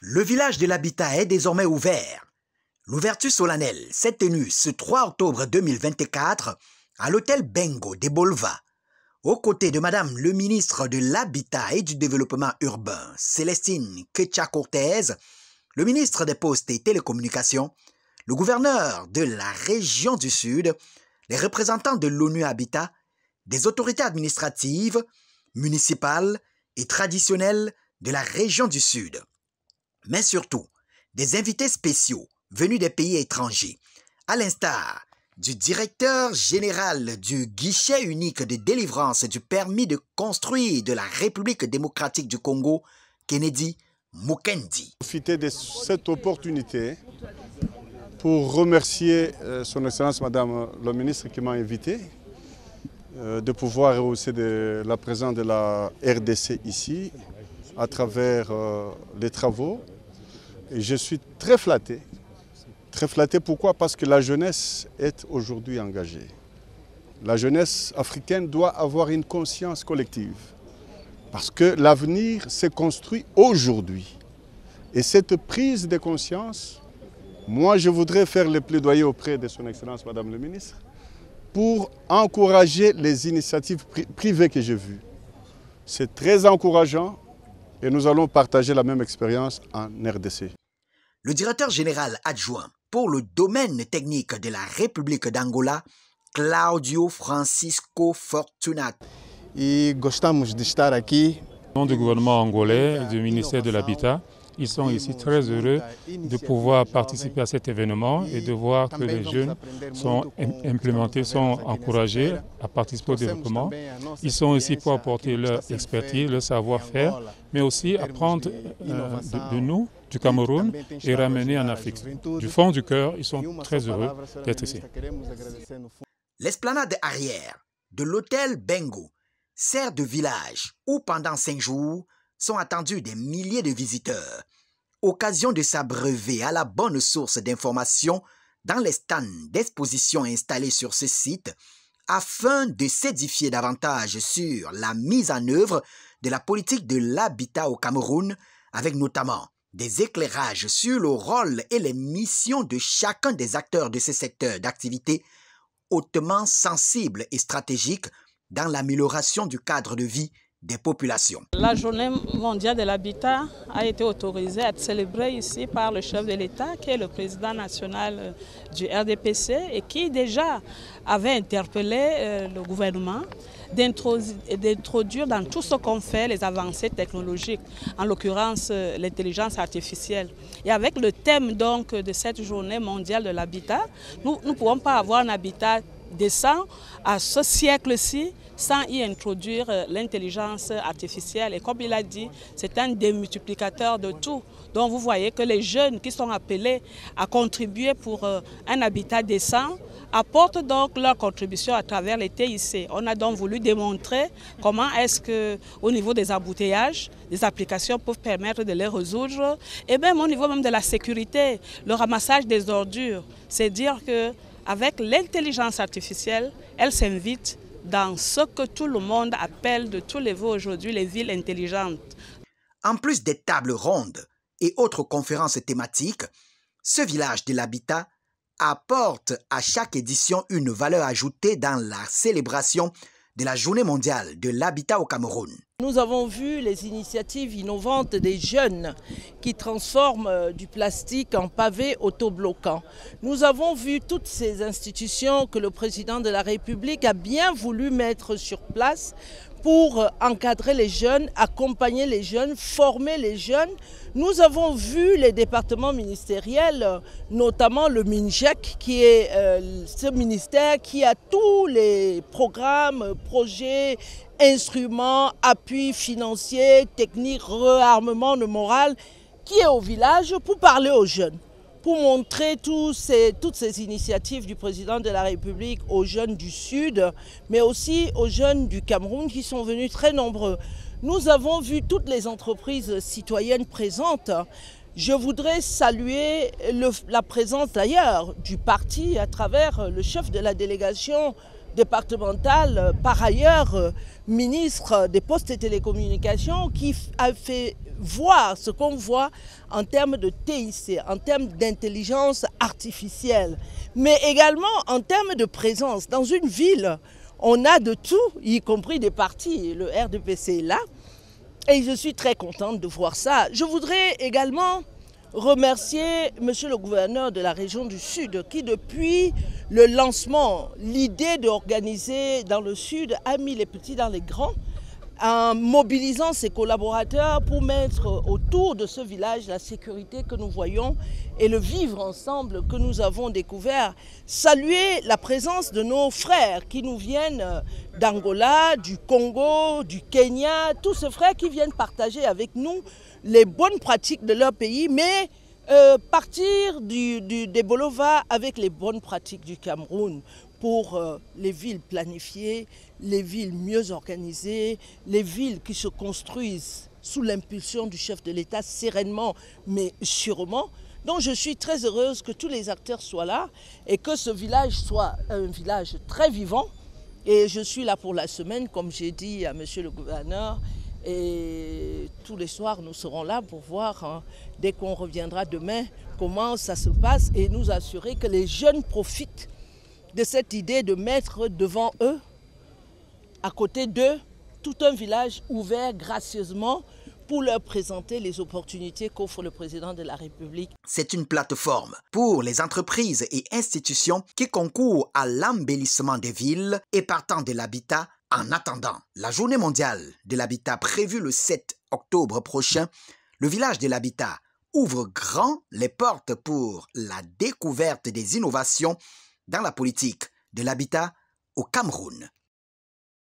Le village de l'habitat est désormais ouvert. L'ouverture solennelle s'est tenue ce 3 octobre 2024 à l'hôtel Bengo de Bolva, aux côtés de Madame le ministre de l'Habitat et du Développement urbain, Célestine Quecha-Cortez, le ministre des Postes et Télécommunications, le gouverneur de la région du Sud, les représentants de l'ONU Habitat, des autorités administratives, municipales et traditionnelles de la région du Sud, mais surtout des invités spéciaux venus des pays étrangers, à l'instar du directeur général du guichet unique de délivrance du permis de construire de la République démocratique du Congo, Kennedy Mukendi. Profiter de cette opportunité pour remercier son Excellence Madame la ministre qui m'a invité, de pouvoir rehausser la présence de la RDC ici à travers les travaux. Et je suis très flatté. Très flatté, pourquoi? Parce que la jeunesse est aujourd'hui engagée. La jeunesse africaine doit avoir une conscience collective. Parce que l'avenir s'est construit aujourd'hui. Et cette prise de conscience, moi je voudrais faire le plaidoyer auprès de son Excellence Madame le ministre pour encourager les initiatives privées que j'ai vues. C'est très encourageant et nous allons partager la même expérience en RDC. Le directeur général adjoint pour le domaine technique de la République d'Angola, Claudio Francisco Fortunato. Gostamos de estar aqui. Au nom du gouvernement angolais et du ministère de l'Habitat, ils sont ici très heureux de pouvoir participer à cet événement et de voir que les jeunes sont implémentés, sont encouragés à participer au développement. Ils sont ici pour apporter leur expertise, leur savoir-faire, mais aussi apprendre de nous, du Cameroun, et ramener en Afrique. Du fond du cœur, ils sont très heureux d'être ici. L'esplanade arrière de l'hôtel Bengo sert de village où pendant 5 jours sont attendus des milliers de visiteurs, occasion de s'abreuver à la bonne source d'informations dans les stands d'exposition installés sur ce site afin de s'édifier davantage sur la mise en œuvre de la politique de l'habitat au Cameroun, avec notamment des éclairages sur le rôle et les missions de chacun des acteurs de ce secteur d'activité hautement sensible et stratégique dans l'amélioration du cadre de vie des populations. La journée mondiale de l'habitat a été autorisée à être célébrée ici par le chef de l'État, qui est le président national du RDPC et qui déjà avait interpellé le gouvernement d'introduire dans tout ce qu'on fait les avancées technologiques, en l'occurrence l'intelligence artificielle. Et avec le thème donc de cette journée mondiale de l'habitat, nous ne pouvons pas avoir un habitat décent à ce siècle-ci sans y introduire l'intelligence artificielle. Et comme il a dit, c'est un démultiplicateur de tout. Donc vous voyez que les jeunes qui sont appelés à contribuer pour un habitat décent apportent donc leur contribution à travers les TIC. On a donc voulu démontrer comment est-ce qu'au niveau des embouteillages, des applications peuvent permettre de les résoudre. Et même au niveau même de la sécurité, le ramassage des ordures, c'est dire que avec l'intelligence artificielle, elle s'invite dans ce que tout le monde appelle de tous les vœux aujourd'hui les villes intelligentes. En plus des tables rondes et autres conférences thématiques, ce village de l'habitat apporte à chaque édition une valeur ajoutée dans la célébration de la Journée mondiale de l'habitat au Cameroun. Nous avons vu les initiatives innovantes des jeunes qui transforment du plastique en pavé autobloquant. Nous avons vu toutes ces institutions que le président de la République a bien voulu mettre sur place pour encadrer les jeunes, accompagner les jeunes, former les jeunes. Nous avons vu les départements ministériels, notamment le MINJEC, qui est ce ministère qui a tous les programmes, projets, instruments, appuis financiers, techniques, réarmement de morale, qui est au village pour parler aux jeunes, pour montrer toutes ces initiatives du président de la République aux jeunes du Sud, mais aussi aux jeunes du Cameroun qui sont venus très nombreux. Nous avons vu toutes les entreprises citoyennes présentes. Je voudrais saluer la présence d'ailleurs du parti à travers le chef de la délégation départementale, par ailleurs ministre des Postes et Télécommunications, qui a fait voir ce qu'on voit en termes de TIC, en termes d'intelligence artificielle, mais également en termes de présence. Dans une ville, on a de tout, y compris des partis. Le RDPC est là. Et je suis très contente de voir ça. Je voudrais également remercier monsieur le gouverneur de la région du Sud qui, depuis le lancement, l'idée d'organiser dans le Sud a mis les petits dans les grands, en mobilisant ses collaborateurs pour mettre autour de ce village la sécurité que nous voyons et le vivre ensemble que nous avons découvert. Saluer la présence de nos frères qui nous viennent d'Angola, du Congo, du Kenya, tous ces frères qui viennent partager avec nous les bonnes pratiques de leur pays, mais partir des Bolova avec les bonnes pratiques du Cameroun pour les villes planifiées, les villes mieux organisées, les villes qui se construisent sous l'impulsion du chef de l'État sereinement mais sûrement. Donc je suis très heureuse que tous les acteurs soient là et que ce village soit un village très vivant. Et je suis là pour la semaine, comme j'ai dit à monsieur le gouverneur. Et tous les soirs, nous serons là pour voir, dès qu'on reviendra demain, comment ça se passe et nous assurer que les jeunes profitent de cette idée de mettre devant eux, à côté d'eux, tout un village ouvert gracieusement pour leur présenter les opportunités qu'offre le président de la République. C'est une plateforme pour les entreprises et institutions qui concourent à l'embellissement des villes et partant de l'habitat. En attendant la journée mondiale de l'habitat prévue le 7 octobre prochain, le village de l'habitat ouvre grand les portes pour la découverte des innovations dans la politique de l'habitat au Cameroun.